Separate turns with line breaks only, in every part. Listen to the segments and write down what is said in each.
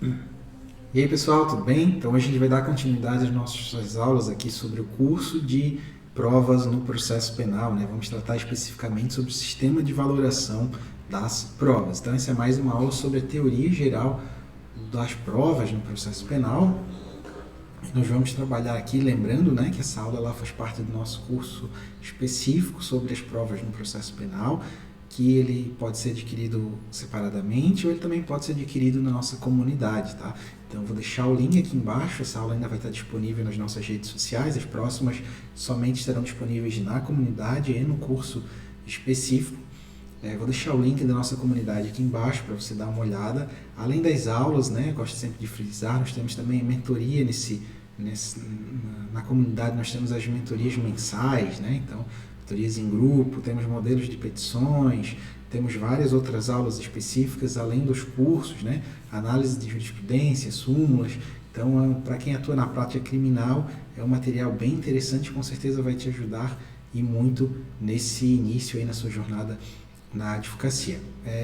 E aí pessoal, tudo bem? Então hoje a gente vai dar continuidade às nossas aulas aqui sobre o curso de provas no processo penal, né? Vamos tratar especificamente sobre o sistema de valoração das provas. Então essa é mais uma aula sobre a teoria geral das provas no processo penal. Nós vamos trabalhar aqui, lembrando, né, que essa aula ela faz parte do nosso curso específico sobre as provas no processo penal, que ele pode ser adquirido separadamente ou ele também pode ser adquirido na nossa comunidade, tá? Então eu vou deixar o link aqui embaixo, essa aula ainda vai estar disponível nas nossas redes sociais, as próximas somente estarão disponíveis na comunidade e no curso específico. Vou deixar o link da nossa comunidade aqui embaixo para você dar uma olhada. Além das aulas, né, gosto sempre de frisar, nós temos também mentoria na comunidade, nós temos as mentorias mensais, né? Então, mentorias em grupo, temos modelos de petições, temos várias outras aulas específicas, além dos cursos, né? Análise de jurisprudência, súmulas. Então, para quem atua na prática criminal, é um material bem interessante, com certeza vai te ajudar e muito nesse início aí na sua jornada na advocacia.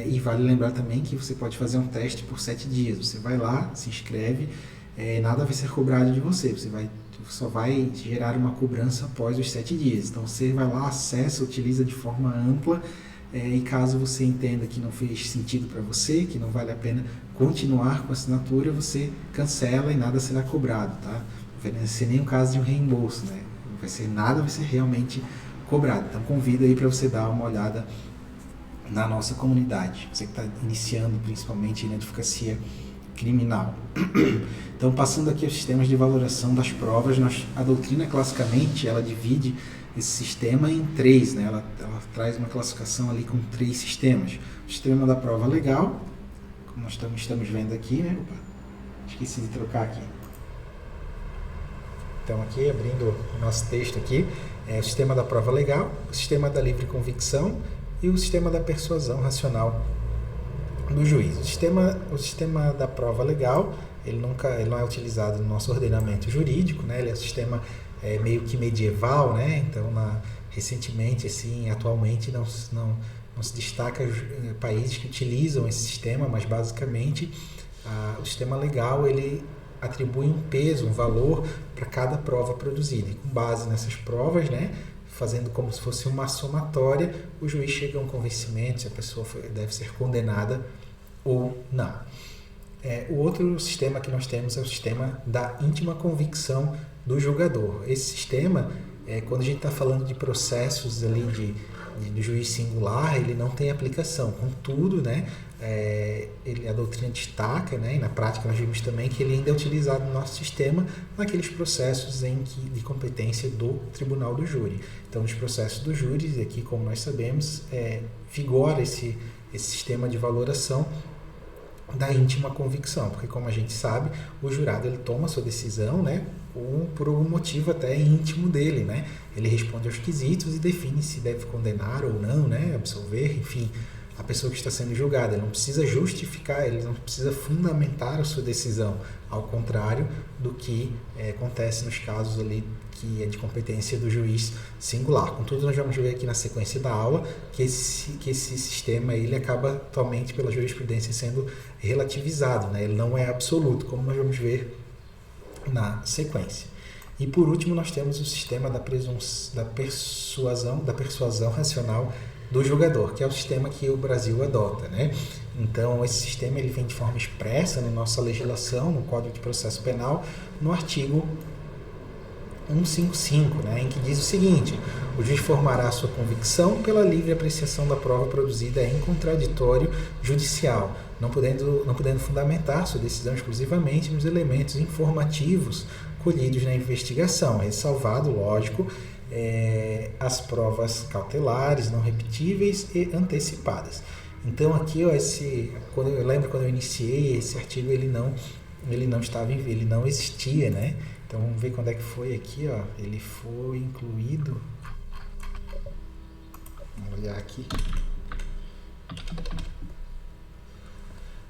E vale lembrar também que você pode fazer um teste por 7 dias. Você vai lá, se inscreve, nada vai ser cobrado de você. Você só vai gerar uma cobrança após os 7 dias. Então você vai lá, acessa, utiliza de forma ampla, e caso você entenda que não fez sentido para você, que não vale a pena continuar com a assinatura, você cancela e nada será cobrado, tá? Não vai ser nem o caso de um reembolso, né? Nada vai ser realmente cobrado. Então convido aí para você dar uma olhada na nossa comunidade, você que está iniciando principalmente na advocacia criminal. Então, passando aqui aos sistemas de valoração das provas, a doutrina classicamente ela divide esse sistema em 3, né? Ela traz uma classificação ali com 3 sistemas. O sistema da prova legal, como nós estamos vendo aqui, né? Opa, esqueci de trocar aqui. Então, aqui, abrindo o nosso texto aqui, o sistema da prova legal, o sistema da livre convicção e o sistema da persuasão racional do juiz. O sistema da prova legal, ele não é utilizado no nosso ordenamento jurídico, né? Ele é um sistema meio que medieval, né? Então, recentemente, assim, atualmente, não se destaca países que utilizam esse sistema, mas basicamente o sistema legal ele atribui um peso, um valor para cada prova produzida. E com base nessas provas, né, fazendo como se fosse uma somatória, o juiz chega a um convencimento se a pessoa deve ser condenada ou não. O outro sistema que nós temos é o sistema da íntima convicção do julgador. Esse sistema, quando a gente está falando de processos ali do juiz singular, ele não tem aplicação. Contudo, né, a doutrina destaca, né, e na prática nós vimos também que ele ainda é utilizado no nosso sistema naqueles processos de competência do tribunal do júri. Então, nos processos do júri, aqui, como nós sabemos, vigora esse sistema de valoração da íntima convicção, porque, como a gente sabe, o jurado ele toma sua decisão, né, por algum motivo até íntimo dele, né? Ele responde aos quesitos e define se deve condenar ou não, né, absolver, enfim, a pessoa que está sendo julgada. Ele não precisa justificar, ele não precisa fundamentar a sua decisão, ao contrário do que acontece nos casos ali que é de competência do juiz singular. Contudo, nós vamos ver aqui na sequência da aula que esse sistema ele acaba atualmente pela jurisprudência sendo relativizado, né? Ele não é absoluto, como nós vamos ver na sequência. E por último, nós temos o sistema da persuasão racional do julgador, que é o sistema que o Brasil adota, né? Então, esse sistema ele vem de forma expressa na nossa legislação, no Código de Processo Penal, no artigo 155, né, em que diz o seguinte: o juiz formará sua convicção pela livre apreciação da prova produzida em contraditório judicial, não podendo fundamentar sua decisão exclusivamente nos elementos informativos colhidos na investigação, ressalvado, lógico, as provas cautelares, não repetíveis e antecipadas. Então aqui, ó, eu lembro quando eu iniciei esse artigo, ele não existia, né? Então vamos ver quando é que foi aqui, ó. Ele foi incluído. Vamos olhar aqui.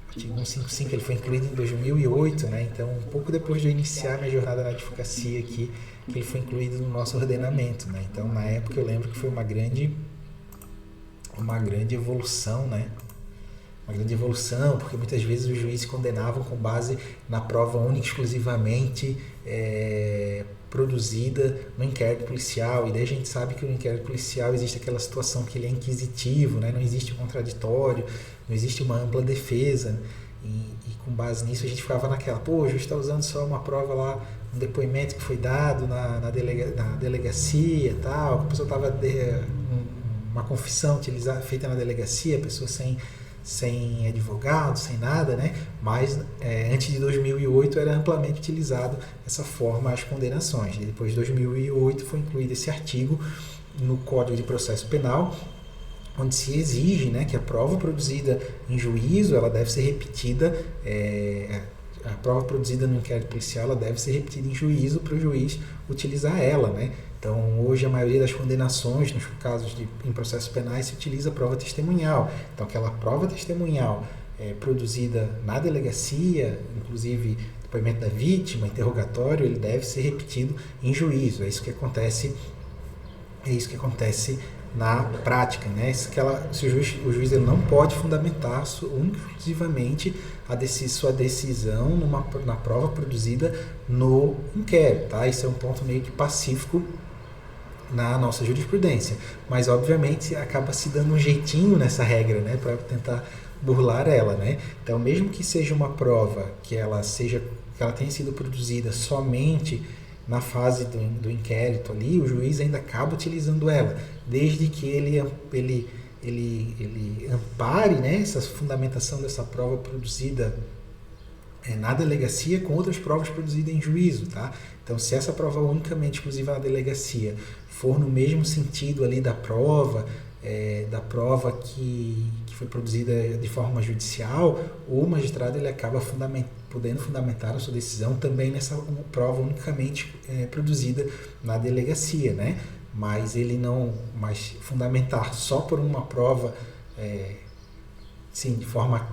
Artigo 155, ele foi incluído em 2008, né? Então, um pouco depois de eu iniciar minha jornada na advocacia aqui, que ele foi incluído no nosso ordenamento, né? Então, na época eu lembro que foi uma grande evolução, né, uma grande evolução, porque muitas vezes os juízes condenavam com base na prova única e exclusivamente produzida no inquérito policial, e daí a gente sabe que no inquérito policial existe aquela situação que ele é inquisitivo, né? Não existe um contraditório, não existe uma ampla defesa, e com base nisso a gente ficava naquela, pô, o juiz está usando só uma prova lá, um depoimento que foi dado na delegacia e tal, a pessoa estava uma confissão feita na delegacia, a pessoa sem advogado, sem nada, né? Mas antes de 2008 era amplamente utilizado essa forma as condenações. E depois de 2008 foi incluído esse artigo no Código de Processo Penal, onde se exige, né, que a prova produzida em juízo ela deve ser repetida, a prova produzida no inquérito policial ela deve ser repetida em juízo para o juiz utilizar ela, né? Então, hoje a maioria das condenações, nos casos em processos penais, se utiliza a prova testemunhal. Então, aquela prova testemunhal produzida na delegacia, inclusive depoimento da vítima, interrogatório, ele deve ser repetido em juízo. É isso que acontece na prática, né? O juiz ele não pode fundamentar exclusivamente sua decisão na prova produzida no inquérito, tá? Isso é um ponto meio que pacífico na nossa jurisprudência, mas obviamente acaba se dando um jeitinho nessa regra, né, para tentar burlar ela, né? Então, mesmo que seja uma prova que ela tenha sido produzida somente na fase do inquérito ali, o juiz ainda acaba utilizando ela, desde que ele ampare, né, essa fundamentação dessa prova produzida na delegacia com outras provas produzidas em juízo, tá? Então, se essa prova unicamente exclusiva na delegacia for no mesmo sentido ali da prova que foi produzida de forma judicial, o magistrado ele acaba podendo fundamentar a sua decisão também nessa prova unicamente produzida na delegacia, né? Mas fundamentar só por uma prova,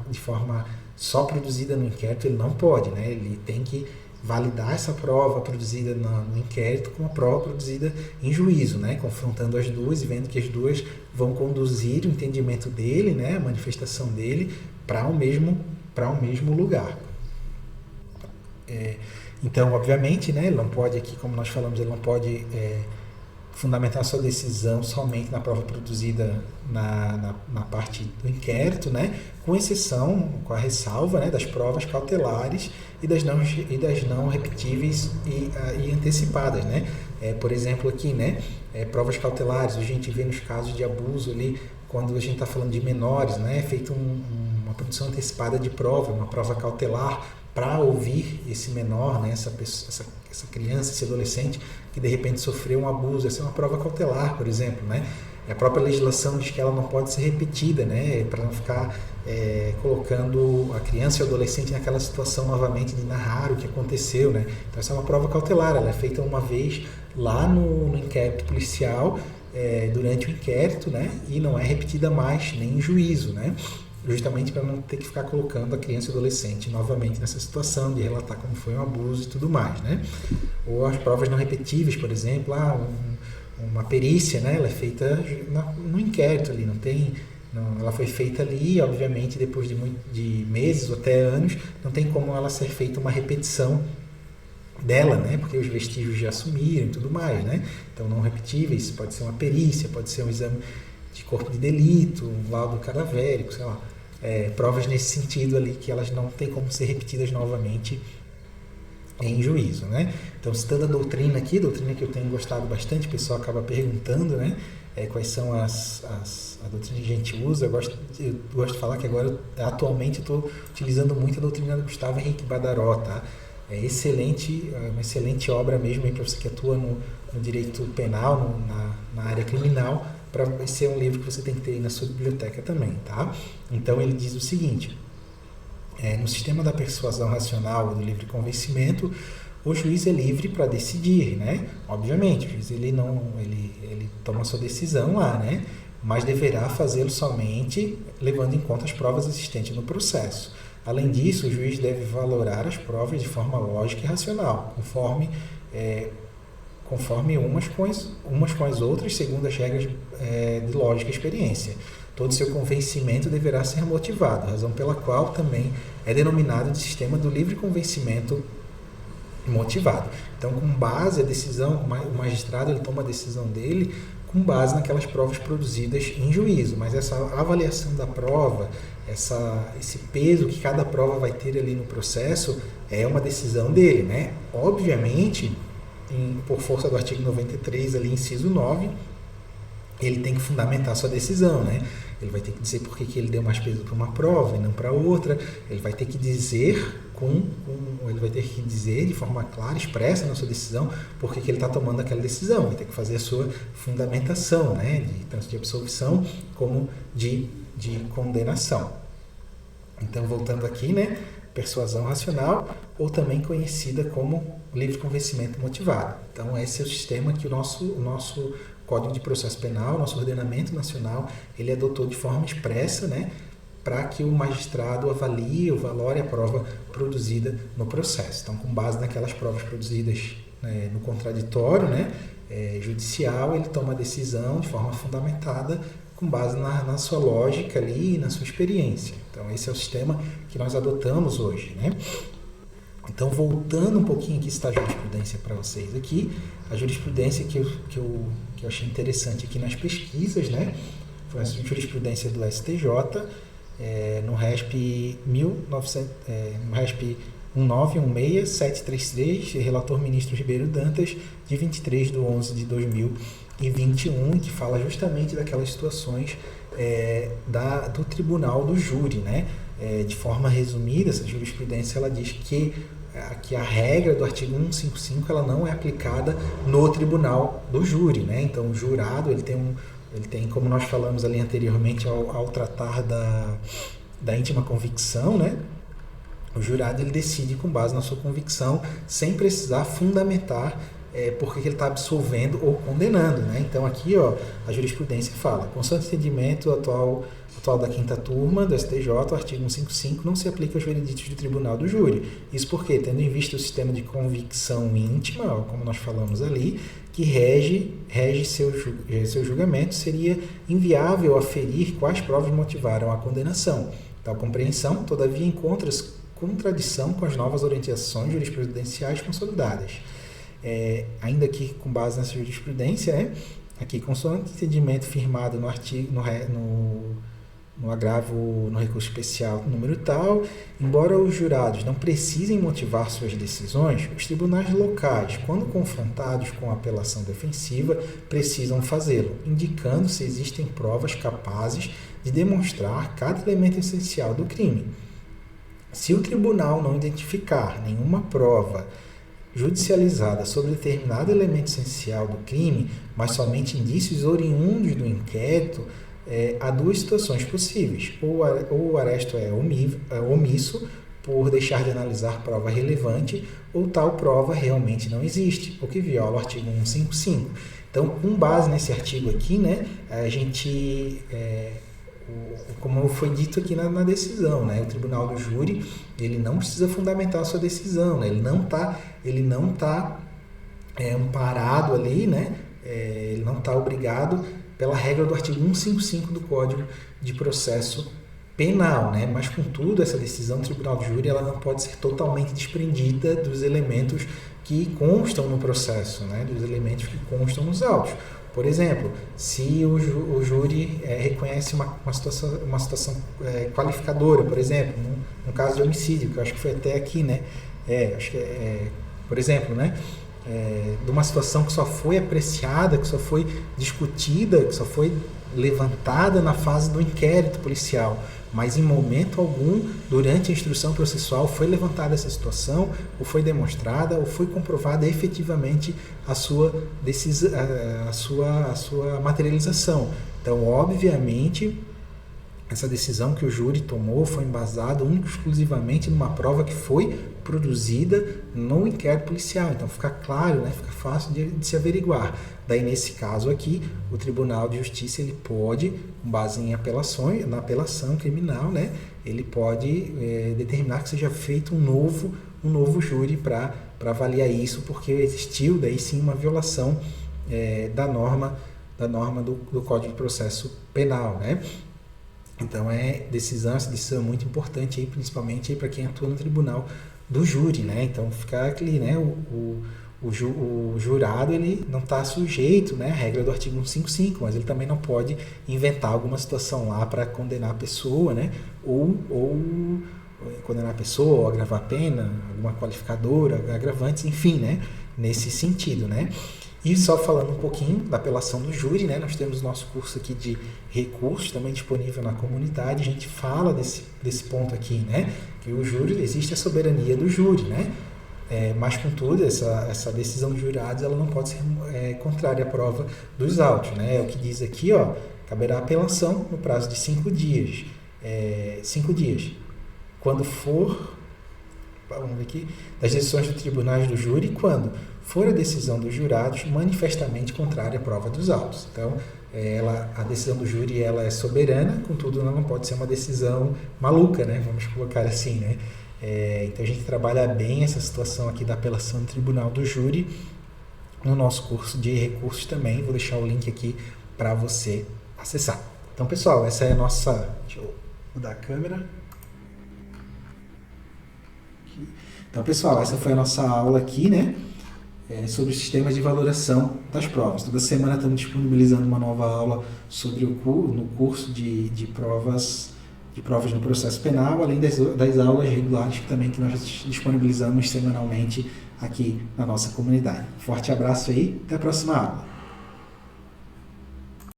de forma só produzida no inquérito, ele não pode, né? Ele tem que validar essa prova produzida no inquérito com a prova produzida em juízo, né? Confrontando as duas e vendo que as duas vão conduzir o entendimento dele, né? A manifestação dele para o mesmo lugar. Então, obviamente, né? Ele não pode aqui, como nós falamos, ele não pode fundamentar sua decisão somente na prova produzida na parte do inquérito, né? Com exceção, com a ressalva, né, das provas cautelares e das não repetíveis e antecipadas, né? Por exemplo, aqui, né, provas cautelares, a gente vê nos casos de abuso ali, quando a gente está falando de menores, né, é feita uma produção antecipada de prova, uma prova cautelar para ouvir esse menor, né, essa criança, esse adolescente que de repente sofreu um abuso. Essa é uma prova cautelar, por exemplo, né? A própria legislação diz que ela não pode ser repetida, né, para não ficar colocando a criança e o adolescente naquela situação novamente de narrar o que aconteceu, né? Então essa é uma prova cautelar, ela é feita uma vez lá no inquérito policial, durante o inquérito, né, e não é repetida mais nem em juízo, né? Justamente para não ter que ficar colocando a criança e o adolescente novamente nessa situação de relatar como foi um abuso e tudo mais, né? Ou as provas não repetíveis, por exemplo, uma perícia, né? Ela é feita no inquérito ali, ela foi feita ali, obviamente, depois de meses ou até anos, não tem como ela ser feita uma repetição dela, né? Porque os vestígios já sumiram e tudo mais, né? Então, não repetíveis, pode ser uma perícia, pode ser um exame de corpo de delito, um laudo cadavérico, sei lá, provas nesse sentido ali que elas não têm como ser repetidas novamente em juízo, né? Então, citando a doutrina aqui, doutrina que eu tenho gostado bastante, o pessoal acaba perguntando, né? Quais são a doutrina que a gente usa. Eu gosto de falar que agora, atualmente, eu estou utilizando muito a doutrina do Gustavo Henrique Badaró, tá? É excelente, uma excelente obra mesmo para você que atua no direito penal, na área criminal, para ser um livro que você tem que ter aí na sua biblioteca também, tá? Então, ele diz o seguinte: no sistema da persuasão racional do livre convencimento, o juiz é livre para decidir, né? Obviamente, o juiz ele toma a sua decisão lá, né? Mas deverá fazê-lo somente levando em conta as provas existentes no processo. Além disso, o juiz deve valorar as provas de forma lógica e racional, conforme umas com as outras, segundo as regras de lógica e experiência. todo seu convencimento deverá ser motivado, razão pela qual também é denominado de sistema do livre convencimento motivado. Então, com base a decisão, o magistrado ele toma a decisão dele com base naquelas provas produzidas em juízo, mas essa avaliação da prova, esse peso que cada prova vai ter ali no processo, é uma decisão dele, né? Obviamente, por força do artigo 93, ali, inciso 9, ele tem que fundamentar sua decisão, né? Ele vai ter que dizer por que ele deu mais peso para uma prova e não para outra. Ele vai ter que dizer ele vai ter que dizer de forma clara, expressa na sua decisão, por que ele está tomando aquela decisão. Vai ter que fazer a sua fundamentação, né? Tanto de absolvição como de condenação. Então, voltando aqui, né? Persuasão racional, ou também conhecida como livre convencimento motivado. Então, esse é o sistema que o nosso Código de Processo Penal, nosso ordenamento nacional, ele adotou de forma expressa, né, para que o magistrado avalie ou valore a prova produzida no processo. Então, com base naquelas provas produzidas, né, no contraditório, né, judicial, ele toma a decisão de forma fundamentada, com base na sua lógica ali e na sua experiência. Então, esse é o sistema que nós adotamos hoje, né? Então, voltando um pouquinho aqui, está a jurisprudência para vocês aqui, a jurisprudência que eu achei interessante aqui nas pesquisas, né? Foi a jurisprudência do STJ, no RESP 1916733, relator ministro Ribeiro Dantas, de 23/11/2021, que fala justamente daquelas situações do tribunal do júri, né? De forma resumida, essa jurisprudência ela diz que a regra do artigo 155 ela não é aplicada no tribunal do júri, né? Então, o jurado ele tem, como nós falamos ali anteriormente ao tratar da íntima convicção, né? O jurado ele decide com base na sua convicção, sem precisar fundamentar porque ele está absolvendo ou condenando, né? Então, aqui, a jurisprudência fala, constante entendimento atual da quinta turma do STJ, o artigo 155 não se aplica aos vereditos do tribunal do júri. Isso porque, tendo em vista o sistema de convicção íntima, como nós falamos ali, que rege seu julgamento, seria inviável aferir quais provas motivaram a condenação. Tal compreensão, todavia, encontra contradição com as novas orientações jurisprudenciais consolidadas. Ainda que com base nessa jurisprudência, aqui, consoante entendimento firmado no artigo, no agravo, no recurso especial número tal, embora os jurados não precisem motivar suas decisões, os tribunais locais, quando confrontados com a apelação defensiva, precisam fazê-lo, indicando se existem provas capazes de demonstrar cada elemento essencial do crime. Se o tribunal não identificar nenhuma prova judicializada sobre determinado elemento essencial do crime, mas somente indícios oriundos do inquérito, há duas situações possíveis. Ou o aresto é omisso por deixar de analisar prova relevante, ou tal prova realmente não existe, o que viola o artigo 155. Então, com base nesse artigo aqui, né, a gente... como foi dito aqui na decisão, né? O tribunal do júri ele não precisa fundamentar a sua decisão, né? Ele não tá amparado ali, né? Ele não está obrigado pela regra do artigo 155 do Código de Processo Penal, né? Mas, contudo, essa decisão do tribunal do júri ela não pode ser totalmente desprendida dos elementos que constam no processo, né? Dos elementos que constam nos autos. Por exemplo, se o júri reconhece uma situação qualificadora, por exemplo, no caso de homicídio, que eu acho que foi até aqui, né? Por exemplo, né? De uma situação que só foi apreciada, que só foi discutida, que só foi levantada na fase do inquérito policial, mas em momento algum, durante a instrução processual, foi levantada essa situação, ou foi demonstrada, ou foi comprovada efetivamente a sua materialização. Então, obviamente, essa decisão que o júri tomou foi embasada única e exclusivamente numa prova que foi produzida no inquérito policial. Então, fica claro, né? Fica fácil de se averiguar. Daí, nesse caso aqui, o Tribunal de Justiça ele pode, com base em apelações, na apelação criminal, né? Ele pode determinar que seja feito um novo júri para avaliar isso, porque existiu daí sim uma violação da norma do Código de Processo Penal, né? Então, essa decisão é muito importante, aí, principalmente para quem atua no tribunal do júri, né? Então, fica aquele, né, o jurado ele não está sujeito, né, à regra do artigo 155, mas ele também não pode inventar alguma situação lá para condenar a pessoa, né, ou condenar a pessoa, ou agravar a pena, alguma qualificadora, agravantes, enfim, né, nesse sentido, né. E só falando um pouquinho da apelação do júri, né, nós temos nosso curso aqui de recursos também disponível na comunidade, a gente fala desse ponto aqui, né, que o júri, existe a soberania do júri, né. Mas, contudo, essa decisão dos jurados ela não pode ser contrária à prova dos autos. Né? É o que diz aqui, ó, caberá apelação no prazo de 5 dias. 5 dias. Quando for, vamos ver aqui, das decisões dos tribunais do júri, quando for a decisão dos jurados manifestamente contrária à prova dos autos. Então, a decisão do júri ela é soberana, contudo, ela não pode ser uma decisão maluca, né? Vamos colocar assim, né? Então a gente trabalha bem essa situação aqui da apelação no tribunal do júri no nosso curso de recursos também. Vou deixar o link aqui para você acessar. Então, pessoal, essa é a nossa... Deixa eu mudar a câmera. Aqui. Então, pessoal, essa foi a nossa aula aqui, né? Sobre os sistemas de valoração das provas. Toda semana estamos disponibilizando uma nova aula sobre no curso de provas no processo penal, além das aulas regulares que nós disponibilizamos semanalmente aqui na nossa comunidade. Forte abraço aí, até a próxima aula.